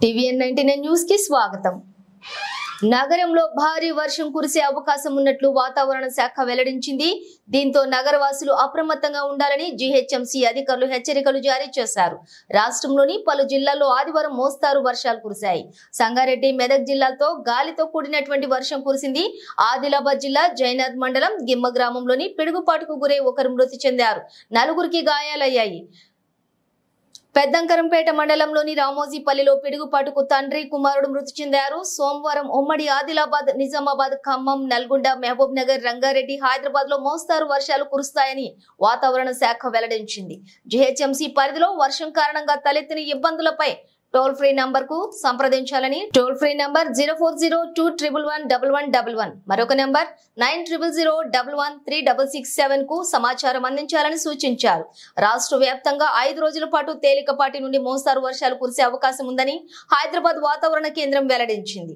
TVN99 news కి స్వాగతం। నగరంలో భారీ వర్షం కురిసే అవకాశం ఉన్నట్లు వాతావరణ శాఖ వెల్లడించింది। దీంతో నగరవాసులు అప్రమత్తంగా ఉండాలని జీహెచ్ఎంసీ అధికారులు హెచ్చరికలు జారీ చేశారు। రాష్ట్రంలోని పలు జిల్లాల్లో ఆదివారం మోస్తారు వర్షాలు కురిశాయి। సంగారెడ్డి, మెదక్ జిల్లాలతో గాలితో కూడినటువంటి వర్షం కురిసింది। ఆదిలాబాద్ జిల్లా జైనాథ్ మండలం గిమ్మ గ్రామంలోని పిడుగుపాటుకు గురై ఒకరు మృతి చెందారు, నలుగురికి గాయాలయ్యాయి। పెద్దంకరంపేట మండలంలోని రామోజీపల్లిలో పిడుగుపాటుకు తండ్రి, కుమారుడు మృతి చెందారు। సోమవారం ఉమ్మడి ఆదిలాబాద్, నిజామాబాద్, ఖమ్మం, నల్గొండ, మహబూబ్ నగర్, రంగారెడ్డి, హైదరాబాద్ లో మోస్తారు వర్షాలు కురుస్తాయని వాతావరణ శాఖ వెల్లడించింది। జీహెచ్ఎంసీ పరిధిలో వర్షం కారణంగా తలెత్తిన ఇబ్బందులపై టోల్ ఫ్రీ నంబర్ కు సంప్రదించాలని టోల్ ఫ్రీ నంబర్ 0402111111 మరొక నంబర్ 9001113667 కు సమాచారం అందించాలని సూచించారు। రాష్ట్ర వ్యాప్తంగా 5 రోజుల పాటు తేలికపాటి నుండి మోస్తారు వర్షాలు కురిసే అవకాశం ఉందని హైదరాబాద్ వాతావరణ కేంద్రం వెల్లడించింది।